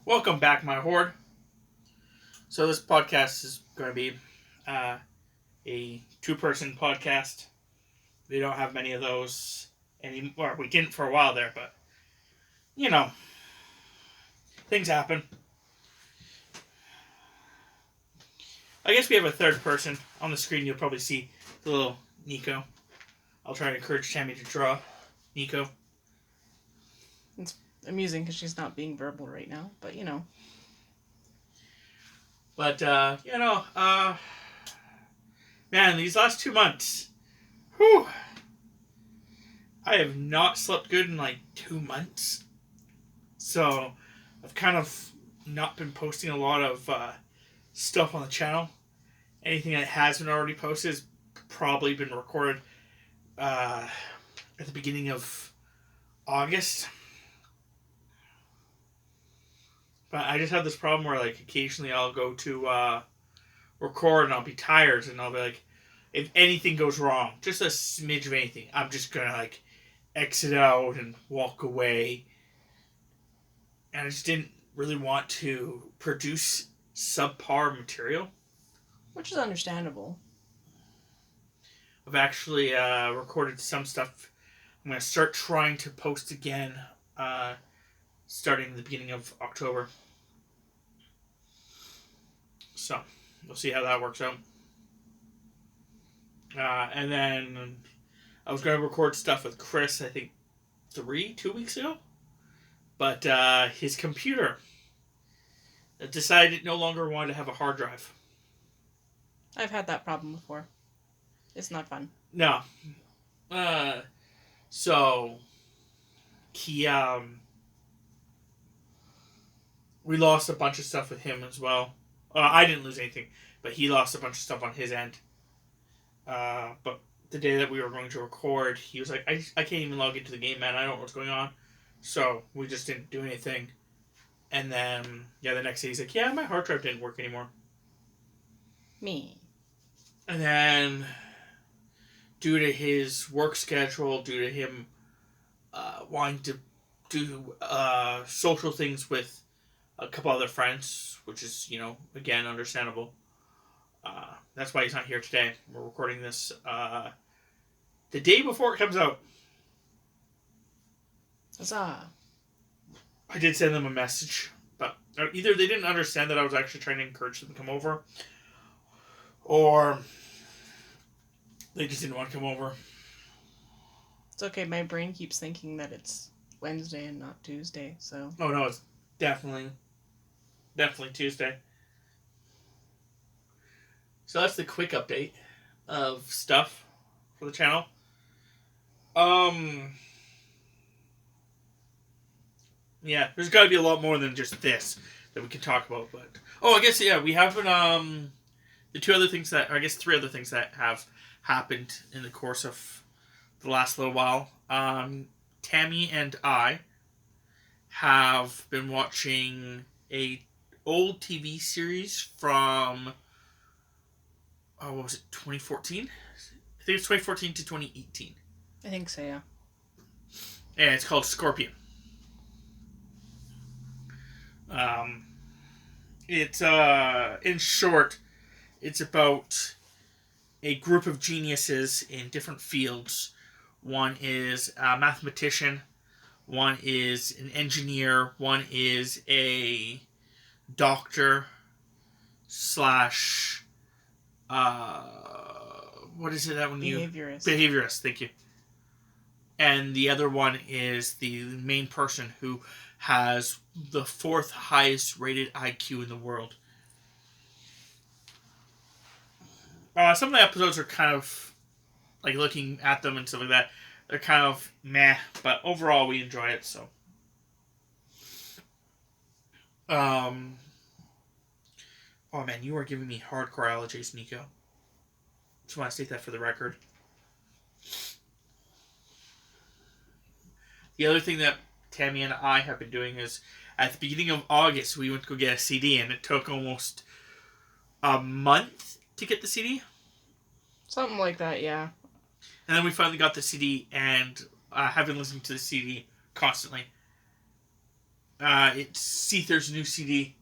Welcome back, my horde. So this podcast is going to be a two-person podcast. We don't have many of those anymore. We didn't for a while there, but you know, things happen. I guess we have a third person on the screen. You'll probably see the little Nico. I'll try to encourage Tammy to draw Nico. It's amusing because she's not being verbal right now, but you know. But man, these last 2 months, whew, I have not slept good in like 2 months. So I've kind of not been posting a lot of stuff on the channel. Anything that has been already posted has probably been recorded at the beginning of August. But I just have this problem where like occasionally I'll go to record and I'll be tired and I'll be like, if anything goes wrong, just a smidge of anything, I'm just gonna like exit out and walk away. And I just didn't really want to produce subpar material. Which is understandable. I've actually recorded some stuff. I'm going to start trying to post again starting the beginning of October. So, we'll see how that works out. And then I was going to record stuff with Chris, I think 2 weeks ago. But his computer decided it no longer wanted to have a hard drive. I've had that problem before. It's not fun. No. So he we lost a bunch of stuff with him as well. I didn't lose anything, but he lost a bunch of stuff on his end. But the day that we were going to record, he was like, I can't even log into the game, man. I don't know what's going on. So we just didn't do anything. And then, the next day he's like, yeah, my hard drive didn't work anymore. Me. And then, due to his work schedule, due to him wanting to do social things with a couple other friends, which is, again, understandable. That's why he's not here today. We're recording this the day before it comes out. Huzzah. I did send them a message, but either they didn't understand that I was actually trying to encourage them to come over, or they just didn't want to come over. It's okay, my brain keeps thinking that it's Wednesday and not Tuesday, so... Oh no, it's definitely Tuesday. So that's the quick update of stuff for the channel. Yeah, there's got to be a lot more than just this that we can talk about. But I guess we haven't. The three other things that have happened in the course of the last little while. Tammy and I have been watching a old TV series from what was it, 2014? I think it's 2014 to 2018. I think so, yeah. And it's called Scorpion. It's in short, it's about a group of geniuses in different fields. One is a mathematician, one is an engineer, one is a doctor slash what is it that when behaviorist, thank you. And the other one is the main person who has the 4th highest rated IQ in the world. Some of the episodes are kind of, like, looking at them and stuff like that, they're kind of meh, but overall we enjoy it, so. Oh man, you are giving me hardcore allergies, Nico. Just want to state that for the record. The other thing that Tammy and I have been doing is, at the beginning of August, we went to go get a CD, and it took almost a month to get the CD. Something like that, yeah. And then we finally got the CD, and have been listening to the CD constantly. It's Seether's new CD.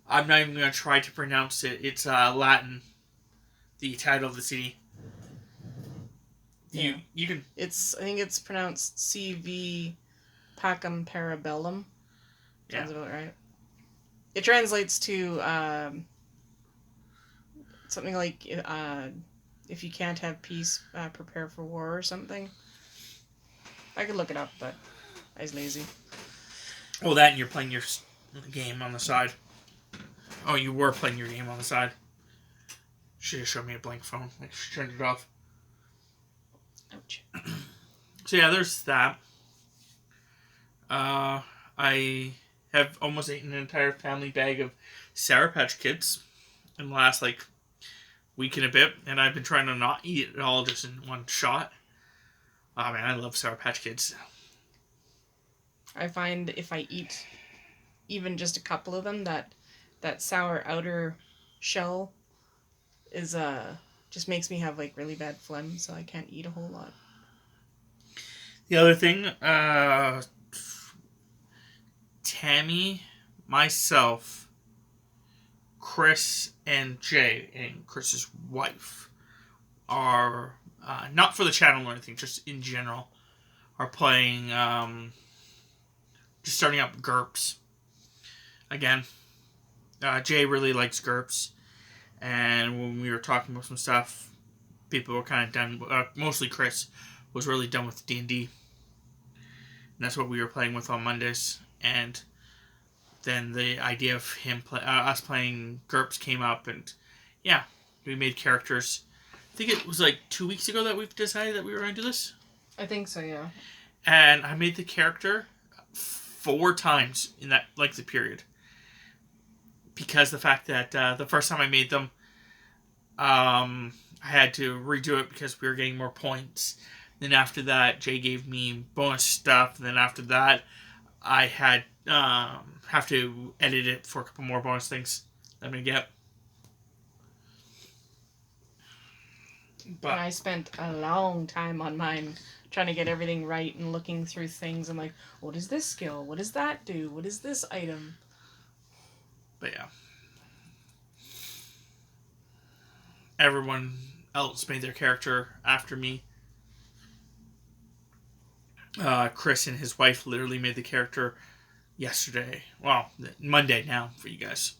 I'm not even going to try to pronounce it. It's Latin, the title of the CD. Yeah. You can... I think it's pronounced CV Pacem Parabellum. Sounds about right. It translates to something like if you can't have peace, prepare for war or something. I could look it up, but I was lazy. Oh, that and you're playing your game on the side. Oh, you were playing your game on the side. Should have showed me a blank phone. I turned it off. Ouch. So yeah, there's that. I have almost eaten an entire family bag of Sour Patch Kids in the last week and a bit, and I've been trying to not eat it all just in one shot. Oh man, I love Sour Patch Kids. I find if I eat even just a couple of them, that sour outer shell is just makes me have really bad phlegm, so I can't eat a whole lot. The other thing, Tammy, myself, Chris, and Jay, and Chris's wife, are not for the channel or anything, just in general, are playing, just starting up GURPS. Again, Jay really likes GURPS, and when we were talking about some stuff, people were kind of done, mostly Chris was really done with D&D. And that's what we were playing with on Mondays. And then the idea of us playing GURPS came up, and yeah, we made characters. I think it was 2 weeks ago that we've decided that we were going to do this. I think so, yeah. And I made the character 4 times in that length of period. Because the fact that the first time I made them, I had to redo it because we were getting more points. Then after that, Jay gave me bonus stuff. And then after that, I had have to edit it for a couple more bonus things that I'm going to get. But and I spent a long time on mine trying to get everything right and looking through things. I'm like, what is this skill? What does that do? What is this item? But yeah. Everyone else made their character after me. Chris and his wife literally made the character yesterday. Well, Monday now for you guys.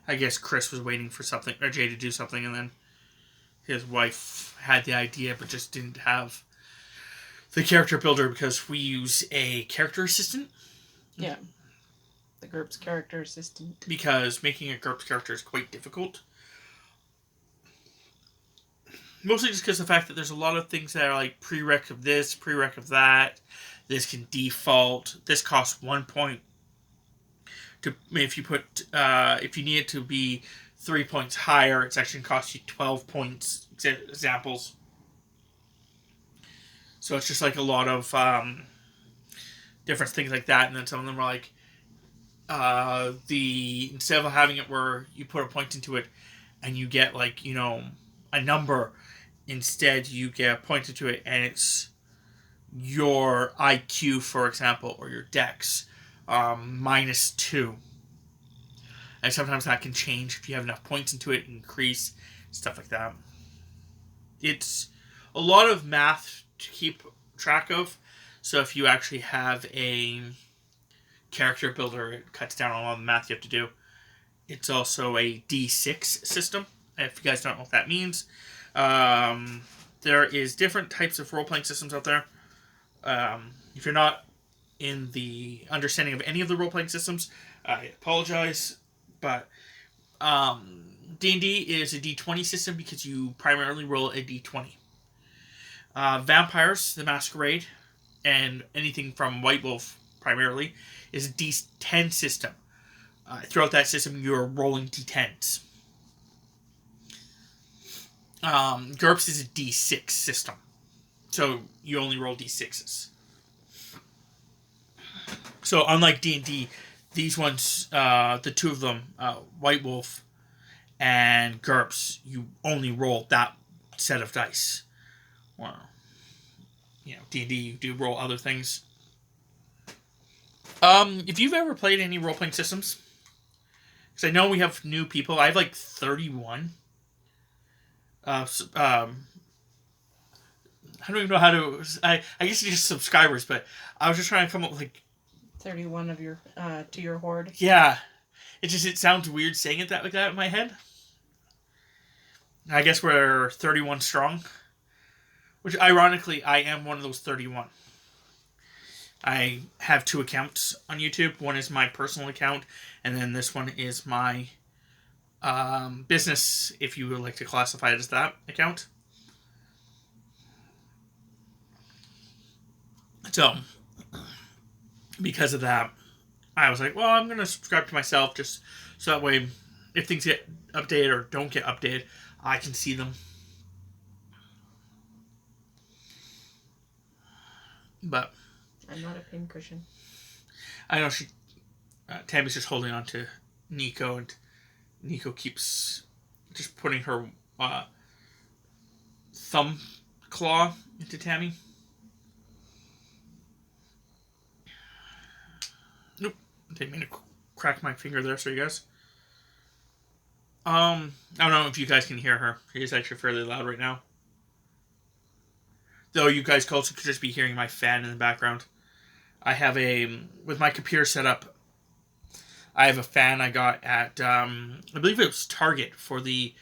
I guess Chris was waiting for something, or Jay to do something, and then his wife had the idea but just didn't have the character builder because we use a character assistant. Yeah. The GURPS character assistant. Because making a GURPS character is quite difficult. Mostly just because of the fact that there's a lot of things that are prereq of this, prereq of that. This can default. This costs 1 point. If you need it to be 3 points higher, it's actually going to cost you 12 points. Examples. So it's just a lot of different things like that. And then some of them are instead of having it where you put a point into it and you get a number, instead you get a point into it and it's your IQ, for example, or your dex -2. And sometimes that can change if you have enough points into it, increase, stuff like that. It's a lot of math to keep track of. So if you actually have a character builder, it cuts down on all the math you have to do. It's also a D6 system. If you guys don't know what that means, there is different types of role-playing systems out there. If you're not in the understanding of any of the role-playing systems, I apologize, but D&D is a D20 system because you primarily roll a D20. Vampires, the Masquerade, and anything from White Wolf primarily is a D10 system. Throughout that system, you're rolling D10s. GURPS is a D6 system. So you only roll D6s. So unlike D&D, these ones, the two of them, White Wolf and GURPS, you only roll that set of dice. Well, D&D, you do roll other things. If you've ever played any role-playing systems, because I know we have new people. I have like 31. I don't even know how to. I guess it's just subscribers, but I was just trying to come up with like 31 of your to your horde. yeah. It sounds weird saying it like that in my head. I guess we're 31 strong, which ironically I am one of those 31. I have 2 accounts on YouTube. One is my personal account, and then this one is my business, if you would like to classify it as that account. So, because of that, I was like, well, I'm going to subscribe to myself just so that way if things get updated or don't get updated, I can see them. But I'm not a pincushion. I know Tammy's just holding on to Nico, and Nico keeps just putting her thumb claw into Tammy. Nope. Didn't mean to crack my finger there, sorry guys. I don't know if you guys can hear her. She is actually fairly loud right now. Though you guys also could just be hearing my fan in the background. I have with my computer set up, I have a fan I got at, I believe it was Target for the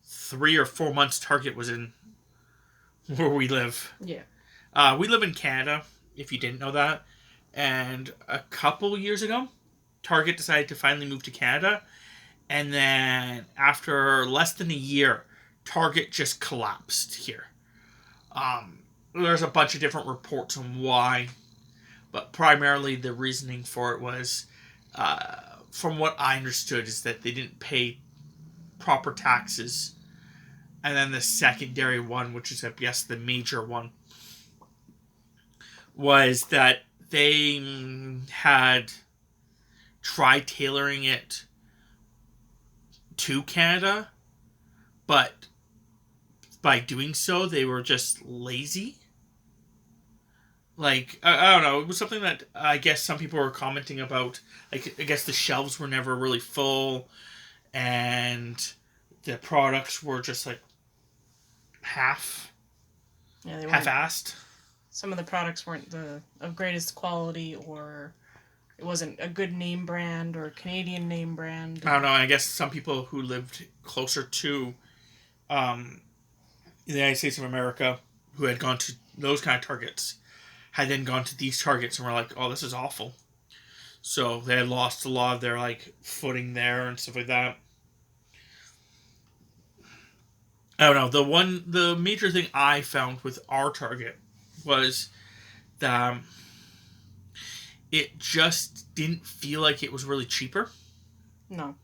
3 or 4 months Target was in where we live. Yeah. We live in Canada, if you didn't know that. And a couple years ago, Target decided to finally move to Canada. And then after less than a year, Target just collapsed here. There's a bunch of different reports on why. But primarily the reasoning for it was, from what I understood, is that they didn't pay proper taxes. And then the secondary one, which is, I guess, the major one, was that they had tried tailoring it to Canada, but by doing so, they were just lazy. Like, I don't know, it was something that I guess some people were commenting about. Like, I guess the shelves were never really full, and the products were just like half-assed. Some of the products weren't of greatest quality, or it wasn't a good name brand or Canadian name brand. I don't know, I guess some people who lived closer to the United States of America, who had gone to those kind of Targets, had then gone to these Targets and were like, oh, this is awful. So they had lost a lot of their like footing there and stuff like that. I don't know. The major thing I found with our Target was that it just didn't feel like it was really cheaper. No.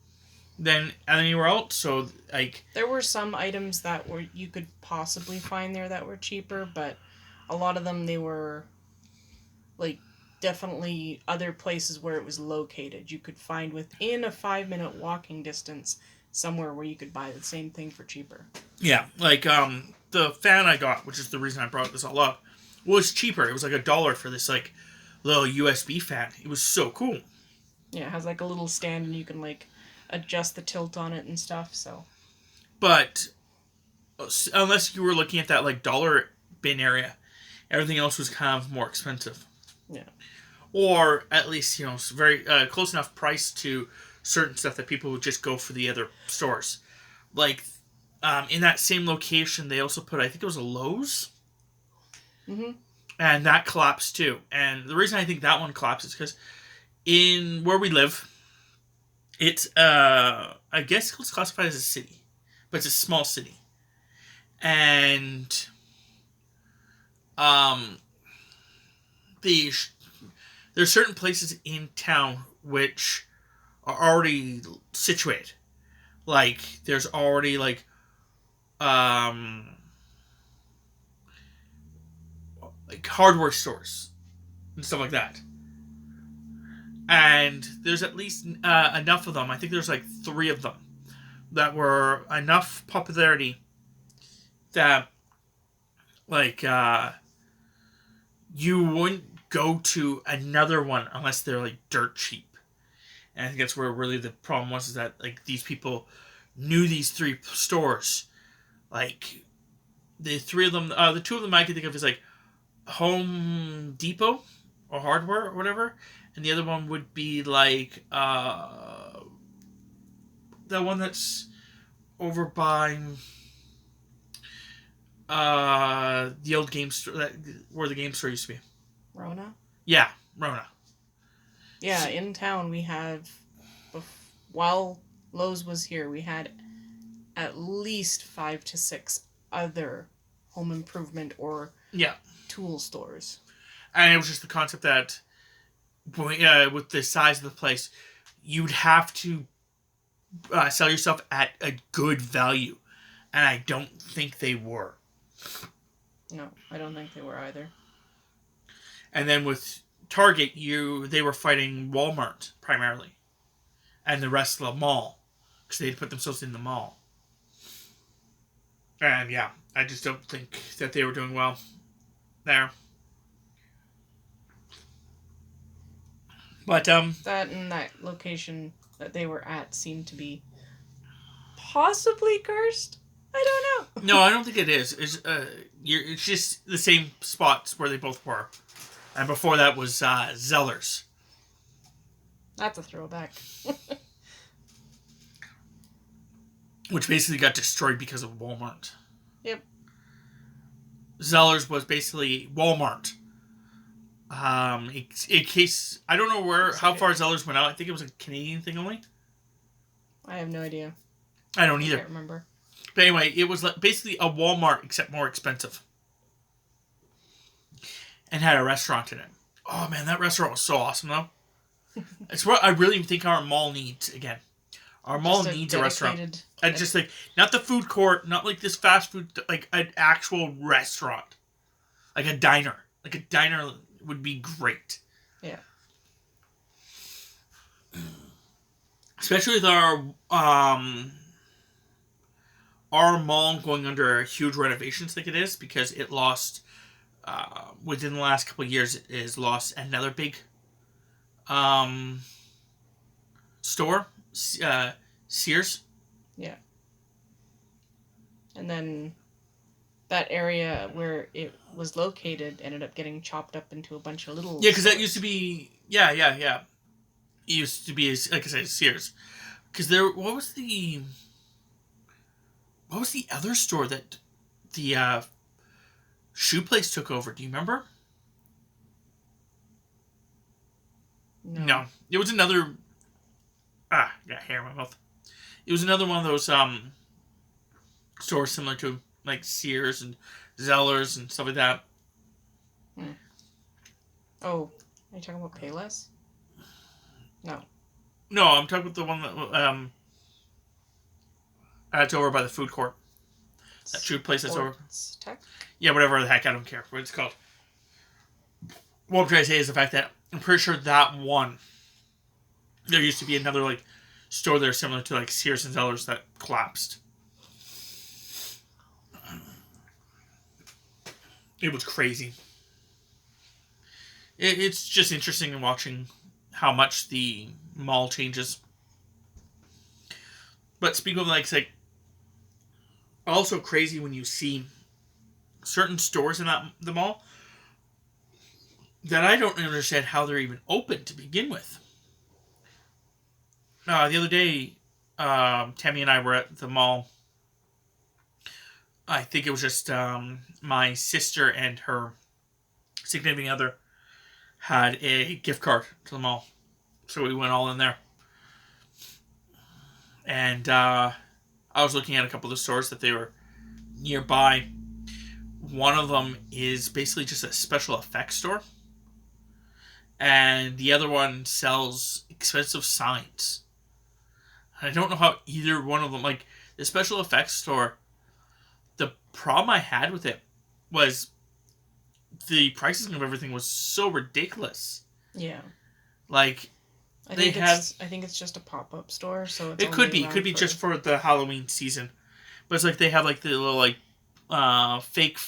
Than anywhere else. So like there were some items that you could possibly find there that were cheaper, but a lot of them, they were like definitely other places where it was located. You could find within a 5-minute walking distance somewhere where you could buy the same thing for cheaper. Yeah, like the fan I got, which is the reason I brought this all up, was cheaper. It was like $1 for this like little USB fan. It was so cool. Yeah, it has like a little stand and you can like adjust the tilt on it and stuff. So, but unless you were looking at that like dollar bin area, everything else was kind of more expensive. Yeah. Or at least, you know, very close enough price to certain stuff that people would just go for the other stores. Like, in that same location, they also put, I think it was a Lowe's. Mm-hmm. And that collapsed too. And the reason I think that one collapsed is because in where we live, it's, I guess it's classified as a city. But it's a small city. And, there's certain places in town which are already situated. Like, there's already, like hardware stores and stuff like that. And there's at least enough of them. I think there's like 3 of them that were enough popularity that, like, you wouldn't go to another one unless they're like dirt cheap. And I think that's where really the problem was, is that like these people knew these 3 stores. Like the 3 of them, the 2 of them I can think of is like Home Depot or Hardware or whatever, and the other one would be like the one that's over by the old game store, where the game store used to be. Rona? Yeah, Rona. Yeah, in town we have, while Lowe's was here, we had at least 5 to 6 other home improvement or tool stores. And it was just the concept that with the size of the place, you'd have to sell yourself at a good value. And I don't think they were. No, I don't think they were either. And then with Target, they were fighting Walmart primarily, and the rest of the mall, because they'd put themselves in the mall. And yeah, I just don't think that they were doing well there. But that and that location that they were at seemed to be possibly cursed. I don't know. No, I don't think it is. It's just the same spots where they both were. And before that was Zellers. That's a throwback. Which basically got destroyed because of Walmart. Yep. Zellers was basically Walmart. In case I don't know how far Zellers went out. I think it was a Canadian thing only. I have no idea. I don't either. I can't remember. But anyway, it was basically a Walmart except more expensive. And had a restaurant in it. Oh man, that restaurant was so awesome though. It's what I really think our mall needs again. Our mall needs a restaurant. And just like, not the food court, not like this fast food, like an actual restaurant. Like a diner. Like a diner would be great. Yeah. Especially with our mall going under huge renovations like it is, because it lost, within the last couple of years, it has lost another big store, Sears. Yeah. And then that area where it was located ended up getting chopped up into a bunch of little... Yeah, because that used to be... Yeah. It used to be, like I said, Sears. Because what was the other store that the shoe place took over? Do you remember? No. It was another... I got hair in my mouth. It was another one of those stores similar to like Sears and Zellers and stuff like that. Oh, are you talking about Payless? No. No, I'm talking about the one that it's over by the food court. That shoe place that's over. Tech? Yeah, whatever the heck, I don't care what it's called. What I'm trying to say is the fact that I'm pretty sure that one, there used to be another like store there similar to like Sears and Zellers that collapsed. It was crazy. It's just interesting in watching how much the mall changes. But speaking of like, it's like also crazy when you see certain stores in the mall that I don't understand how they're even open to begin with. The other day, Tammy and I were at the mall. I think it was just my sister and her significant other had a gift card to the mall. So we went all in there. And I was looking at a couple of the stores that they were nearby. One of them is basically just a special effects store. And the other one sells expensive signs. I don't know how either one of them, like the special effects store, the problem I had with it was the pricing of everything was so ridiculous. Yeah. Like, I think it's just a pop-up store, so it's it could be just for the Halloween season. But it's like they have like the little like fake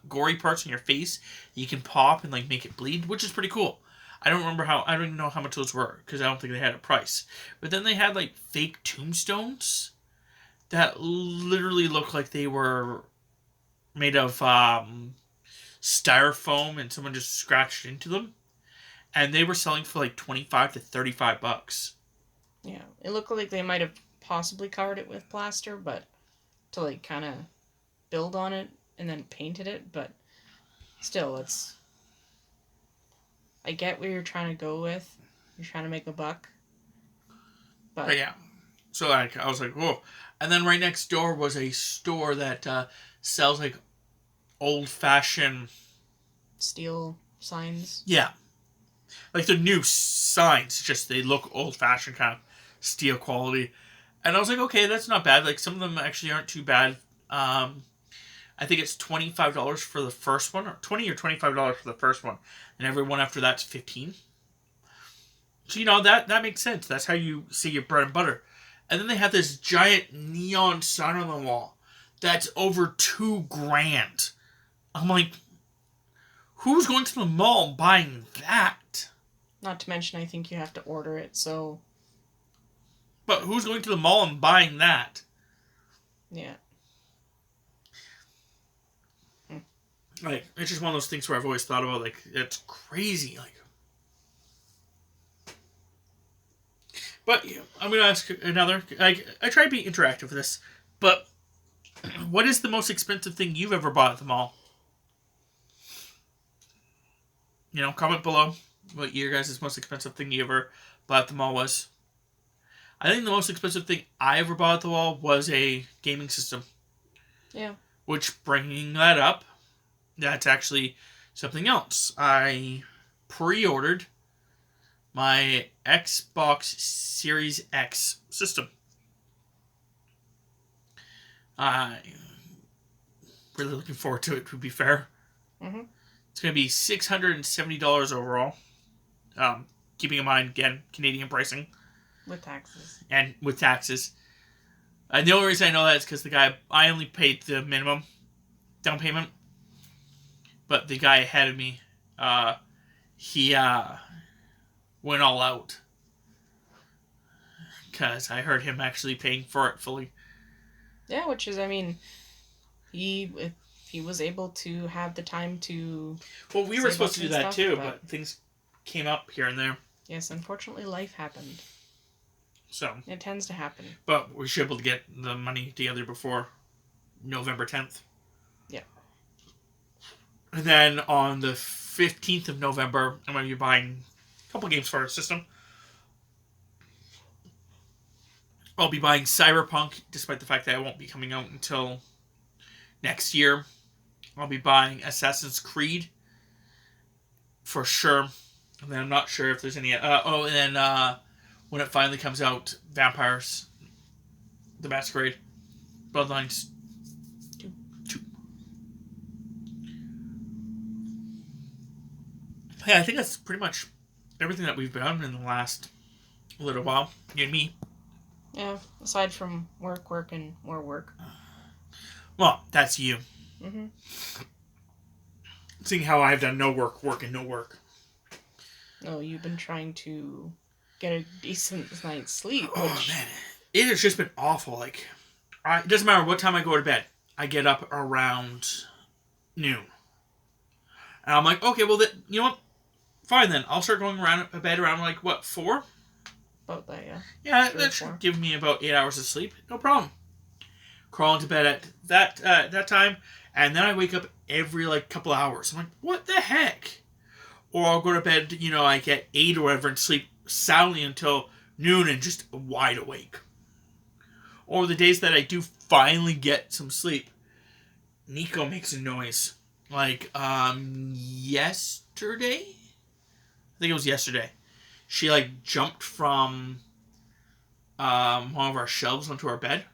gory parts on your face you can pop and like make it bleed, which is pretty cool. I don't even know how much those were because I don't think they had a price. But then they had like fake tombstones that literally looked like they were made of styrofoam and someone just scratched into them, and they were selling for like $25 to $35. Yeah, it looked like they might have possibly covered it with plaster, but to like kind of build on it and then painted it, but still, it's. I get where you're trying to go with. You're trying to make a buck, But yeah, so like I was like, whoa. And then right next door was a store that sells like old fashioned steel signs. Yeah, like the new signs, just they look old fashioned kind of steel quality. And I was like, okay, that's not bad. Like some of them actually aren't too bad. I think it's $25 for the first one, or $25 for the first one, and every one after that's $15. So that makes sense. That's how you see your bread and butter. And then they have this giant neon sign on the wall that's over $2,000. I'm like, who's going to the mall and buying that? Not to mention, I think you have to order it, so. But who's going to the mall and buying that? Yeah. Like, it's just one of those things where I've always thought about, like, it's crazy. Like, but yeah, I'm going to ask another. Like, I try to be interactive with this, but what is the most expensive thing you've ever bought at the mall? Comment below what your guys' most expensive thing you ever bought at the mall was. I think the most expensive thing I ever bought at the mall was a gaming system. Yeah. Which, bringing that up, that's actually something else. I pre-ordered my Xbox Series X system. I'm really looking forward to it, to be fair. Mm-hmm. It's going to be $670 overall. Keeping in mind, again, Canadian pricing. With taxes. And with taxes. And the only reason I know that is because I only paid the minimum down payment. But the guy ahead of me, he went all out. Because I heard him actually paying for it fully. Yeah, which is, I mean, if he was able to have the time to. Well, we were supposed to do that too, but things came up here and there. Yes, unfortunately, life happened. So. It tends to happen. But we should be able to get the money together before November 10th. Yeah. And then on the 15th of November, I'm going to be buying a couple games for our system. I'll be buying Cyberpunk, despite the fact that it won't be coming out until next year. I'll be buying Assassin's Creed for sure. And then I'm not sure if there's any... and then when it finally comes out, Vampires the Masquerade Bloodlines 2. Yeah, I think that's pretty much everything that we've done in the last little while. You and me. Yeah, aside from work, and more work. Well, that's you. Mm-hmm. Seeing how I've done no work, and no work. No, you've been trying to get a decent night's sleep. Oh, man. It has just been awful. Like, it doesn't matter what time I go to bed. I get up around noon. And I'm like, okay, well, you know what? Fine then. I'll start going to bed around, like, what, 4? About that, yeah. Yeah, that should give me about 8 hours of sleep. No problem. Crawl into bed at that time, and then I wake up every, like, couple hours. I'm like, what the heck? Or I'll go to bed, like at 8 or whatever, and sleep soundly until noon and just wide awake. Or the days that I do finally get some sleep, Nico makes a noise. Like, yesterday? I think it was yesterday. She, like, jumped from one of our shelves onto our bed.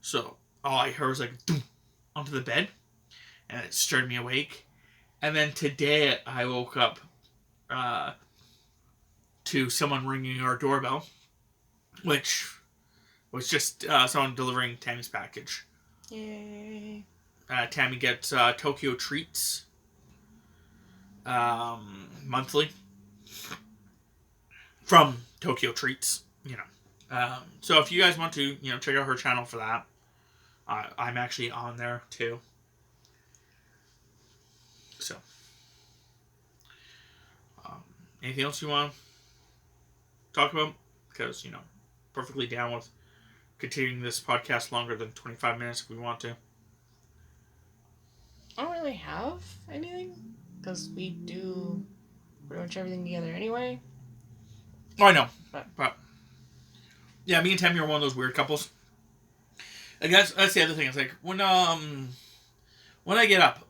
So all I heard was, like, doom, onto the bed. And it stirred me awake. And then today I woke up to someone ringing our doorbell, which was just someone delivering Tammy's package. Yay. Tammy gets Tokyo treats monthly from Tokyo Treats. So if you guys want to, check out her channel for that, I'm actually on there too. So, anything else you want to talk about? Because, perfectly down with continuing this podcast longer than 25 minutes if we want to. I don't really have anything, because we do pretty much everything together anyway. Oh, I know. But yeah, me and Tammy are one of those weird couples. I guess that's the other thing. It's like, when I get up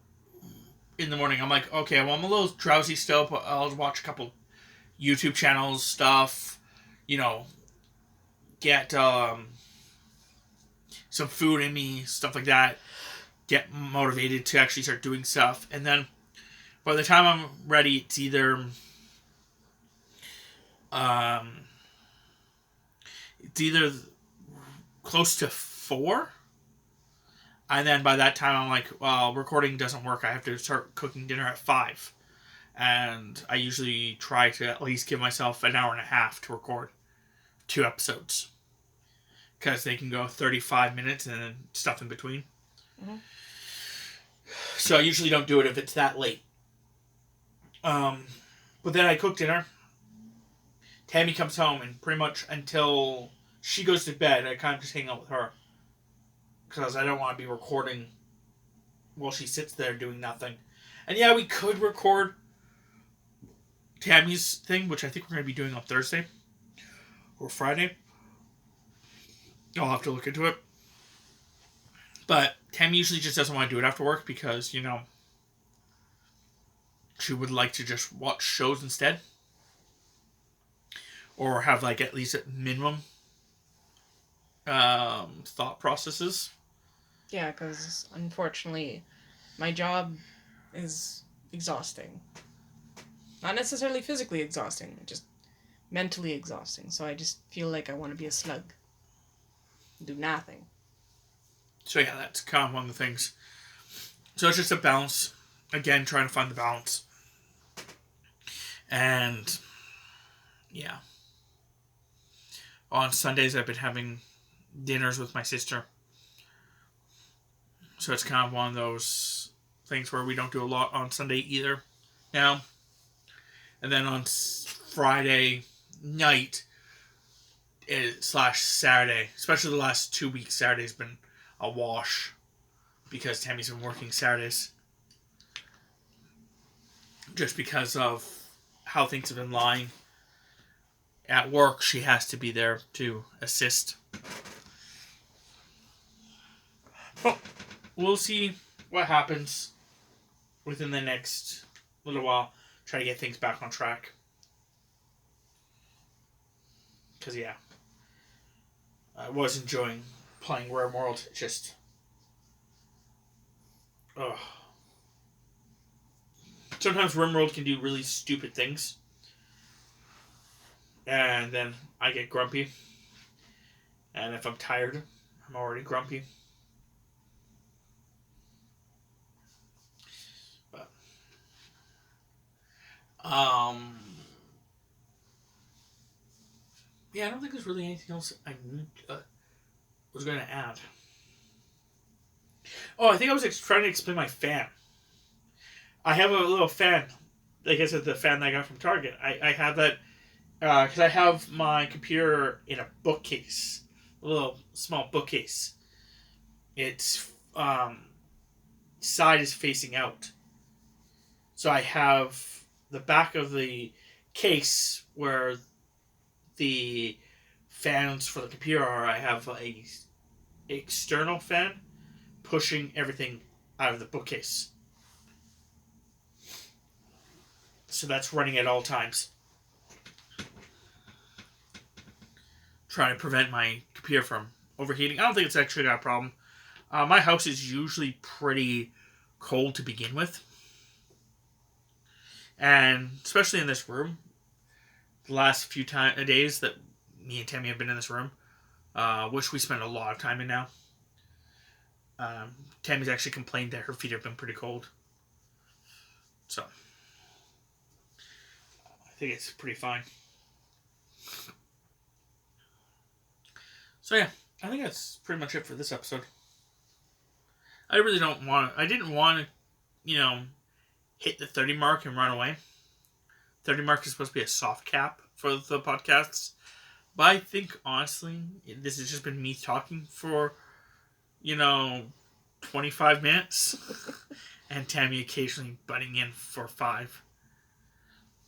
in the morning, I'm like, okay, well, I'm a little drowsy still, but I'll watch a couple YouTube channels, stuff, get some food in me, stuff like that, get motivated to actually start doing stuff, and then by the time I'm ready, it's either close to 4, and then by that time I'm like, well, recording doesn't work, I have to start cooking dinner at 5, and I usually try to at least give myself an hour and a half to record 2 episodes, because they can go 35 minutes and then stuff in between. Mm-hmm. So I usually don't do it if it's that late. But then I cook dinner. Tammy comes home, and pretty much until she goes to bed, I kind of just hang out with her, because I don't want to be recording while she sits there doing nothing. And yeah, we could record Tammy's thing, which I think we're going to be doing on Thursday or Friday. I'll have to look into it. But Tammy usually just doesn't want to do it after work because, she would like to just watch shows instead. Or have, at least at minimum thought processes. Yeah, because unfortunately, my job is exhausting. Not necessarily physically exhausting, just mentally exhausting. So I just feel like I want to be a slug. Do nothing. So yeah, that's kind of one of the things. So it's just a balance. Again, trying to find the balance. And yeah. On Sundays, I've been having dinners with my sister. So it's kind of one of those things where we don't do a lot on Sunday either now. And then on Friday night / Saturday, especially the last 2 weeks, Saturday's been a wash because Tammy's been working Saturdays. Just because of how things have been lying. At work, she has to be there to assist. Well, we'll see what happens within the next little while. Try to get things back on track. Because, yeah. I was enjoying playing RimWorld. It's just... ugh. Sometimes RimWorld can do really stupid things. And then I get grumpy. And if I'm tired, I'm already grumpy. But, yeah, I don't think there's really anything else I was going to add. Oh, I think I was trying to explain my fan. I have a little fan. Like I said, the fan that I got from Target. I have that because I have my computer in a bookcase. A little small bookcase. Its side is facing out. So I have the back of the case where the fans for the computer are. I have a external fan pushing everything out of the bookcase. So that's running at all times. Trying to prevent my computer from overheating. I don't think it's actually got a problem. My house is usually pretty cold to begin with. And especially in this room, the last few days that me and Tammy have been in this room, which we spend a lot of time in now. Tammy's actually complained that her feet have been pretty cold. So, I think it's pretty fine. So yeah, I think that's pretty much it for this episode. I didn't want to, hit the 30 mark and run away. 30 mark is supposed to be a soft cap for the podcasts. But I think, honestly, this has just been me talking for, 25 minutes. And Tammy occasionally butting in for 5.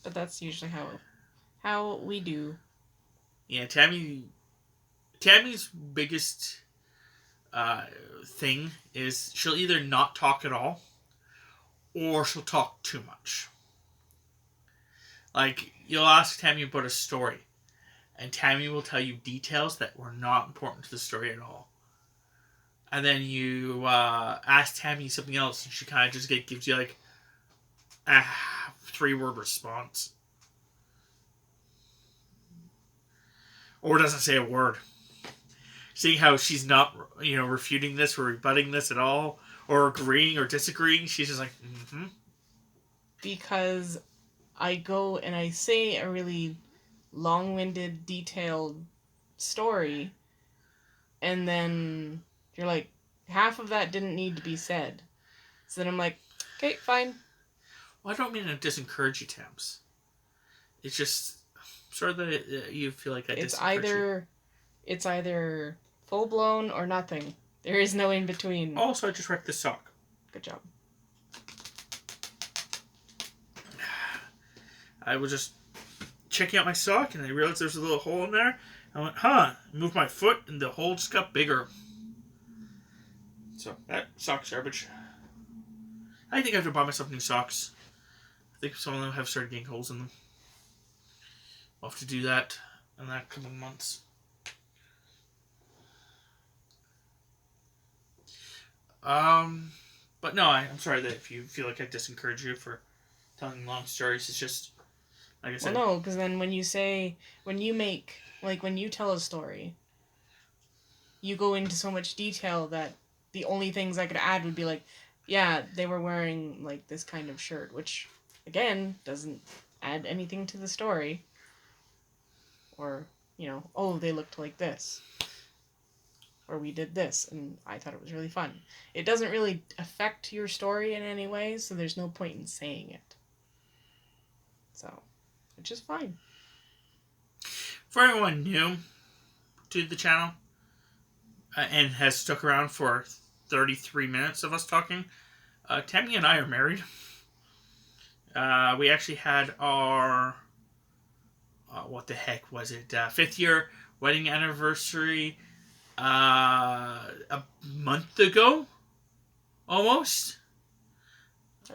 But that's usually how we do. Yeah, Tammy's biggest thing is she'll either not talk at all or she'll talk too much. Like, you'll ask Tammy about a story, and Tammy will tell you details that were not important to the story at all. And then you ask Tammy something else, and she kind of just gives you like a 3-word response. Or doesn't say a word. Seeing how she's not, refuting this or rebutting this at all, or agreeing or disagreeing, she's just like, mm-hmm. Because I go and I say a really long-winded, detailed story, and then you're like, half of that didn't need to be said. So then I'm like, okay, fine. Well, I don't mean to discourage you, Tams. It's just sort of that you feel like that discourages you. It's either full-blown or nothing. There is no in-between. Also, I just wrecked this sock. Good job. I was just checking out my sock, and I realized there's a little hole in there. I went, I moved my foot, and the hole just got bigger. So, that sock's garbage. I think I have to buy myself new socks. I think some of them have started getting holes in them. I'll have to do that in that couple of months. But no, I'm sorry that if you feel like I discourage you for telling long stories. It's just, like I said. Well, no, because then when you tell a story, you go into so much detail that the only things I could add would be like, yeah, they were wearing like this kind of shirt, which again doesn't add anything to the story. Or, oh, they looked like this. Or we did this, and I thought it was really fun. It doesn't really affect your story in any way, so there's no point in saying it. So, which is fine. For anyone new to the channel, and has stuck around for 33 minutes of us talking, Tammy and I are married. We actually had our, what the heck was it, 5th year wedding anniversary a month ago, almost.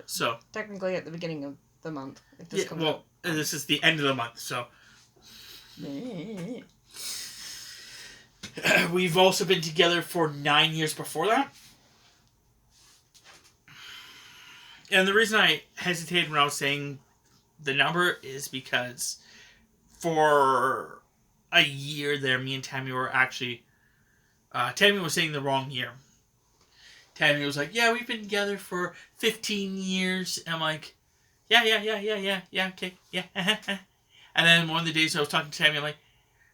So technically at the beginning of the month. If this comes out. This is the end of the month, so. We've also been together for 9 years before that. And the reason I hesitated when I was saying the number is because for a year there, me and Tammy were actually... Tammy was saying the wrong year. Tammy was like, yeah, we've been together for 15 years. And I'm like, yeah, okay, yeah. And then one of the days I was talking to Tammy, I'm like,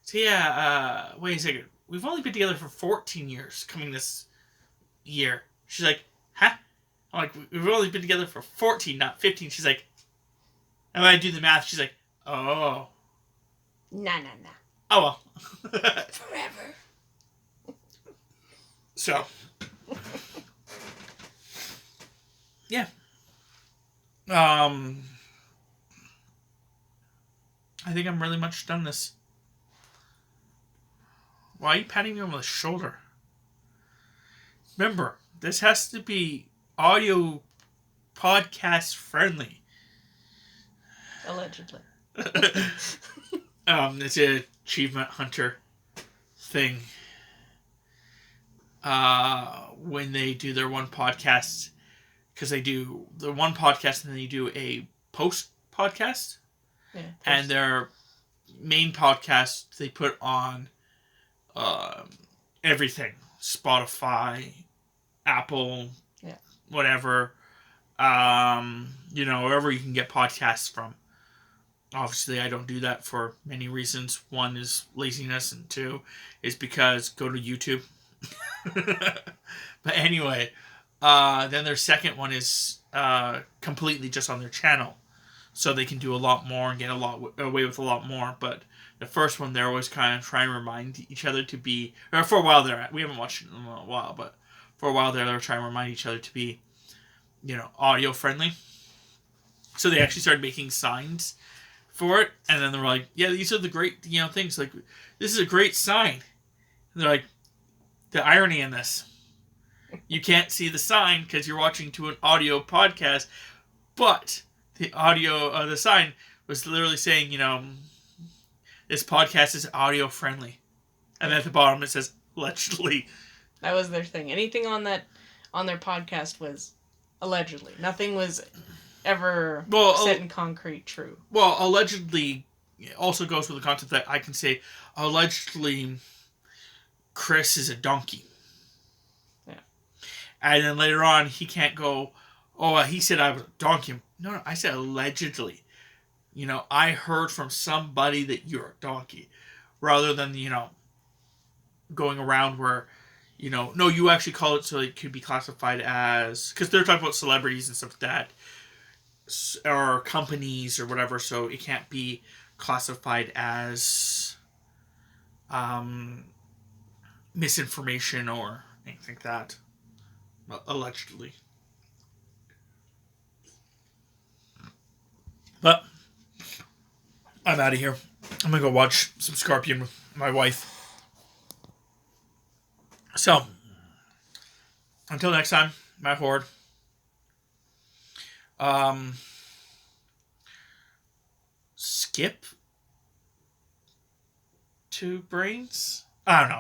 so yeah, wait a second. We've only been together for 14 years coming this year. She's like, huh? I'm like, we've only been together for 14, not 15. She's like, and when I do the math, she's like, oh. Nah. Oh, well. Forever. So. Yeah. I think I'm really much done this. Why are you patting me on the shoulder? Remember, this has to be audio podcast friendly. Allegedly. It's an achievement hunter thing. When they do their one podcast, because they do the one podcast and then they do a post podcast. Yeah, and their main podcast they put on everything. Spotify, Apple, Yeah. whatever, wherever you can get podcasts from. Obviously, I don't do that for many reasons. One is laziness, and two is because go to YouTube. But anyway, then their second one is completely just on their channel. So they can do a lot more and get away with a lot more. But the first one, they're always kind of trying to remind each other to be, or for a while there, we haven't watched it in a while, but for a while there, they were trying to remind each other to be, audio friendly. So they actually started making signs for it, and then they were like, yeah, these are the great, things. Like, this is a great sign. And they're like, the irony in this, you can't see the sign because you're watching to an audio podcast, but the audio, the sign was literally saying, this podcast is audio friendly. And at the bottom it says, allegedly. That was their thing. Anything on their podcast was allegedly. Nothing was ever set in concrete true. Well, allegedly also goes with the concept that I can say, allegedly, Chris is a donkey. Yeah. And then later on, he can't go, he said I was a donkey. No, I said allegedly. I heard from somebody that you're a donkey. Rather than, going around where, no, you actually call it so it could be classified as, because they're talking about celebrities and stuff like that, or companies or whatever, so it can't be classified as misinformation or anything like that. Allegedly. But I'm out of here. I'm gonna go watch some Scorpion with my wife. So, until next time, my horde. Skip to brains? I don't know.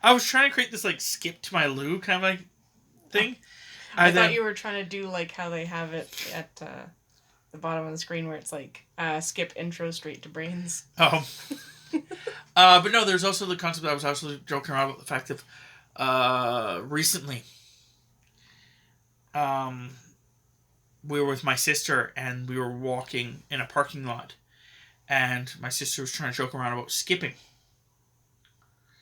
I was trying to create this skip to my loo kind of thing. I thought you were trying to do how they have it at the bottom of the screen where it's skip intro straight to brains. Oh. But no, there's also the concept that I was actually joking around about the fact of recently we were with my sister and we were walking in a parking lot and my sister was trying to joke around about skipping.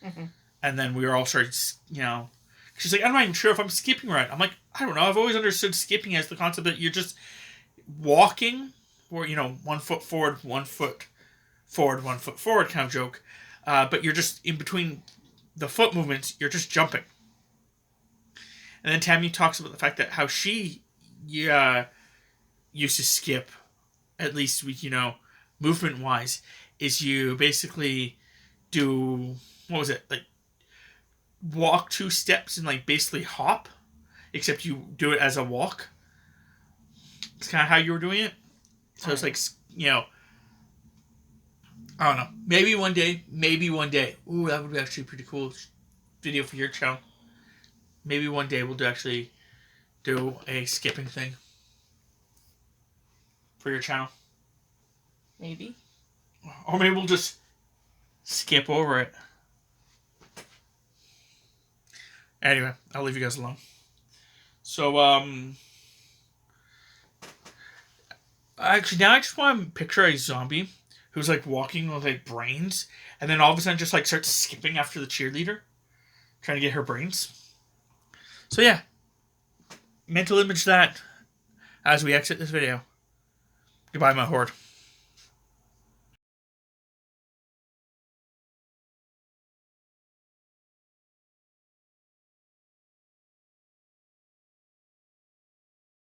Mm-hmm. And then we were all started, she's like, I'm not even sure if I'm skipping right. I'm like, I don't know. I've always understood skipping as the concept that you're just walking or, 1 foot forward, 1 foot forward, 1 foot forward kind of joke. But you're just in between the foot movements, you're just jumping. And then Tammy talks about the fact that how she used to skip, at least with, movement wise, is you basically do, what was it? Walk 2 steps and basically hop, except you do it as a walk. It's kind of how you were doing it. So it's I don't know. Maybe one day. Ooh, that would be actually a pretty cool video for your channel. Maybe one day we'll actually do a skipping thing for your channel. Maybe. Or maybe we'll just skip over it. Anyway, I'll leave you guys alone. So, actually, now I just want to picture a zombie who's walking with brains, and then all of a sudden just starts skipping after the cheerleader, trying to get her brains. So yeah, mental image that as we exit this video. Goodbye, my horde.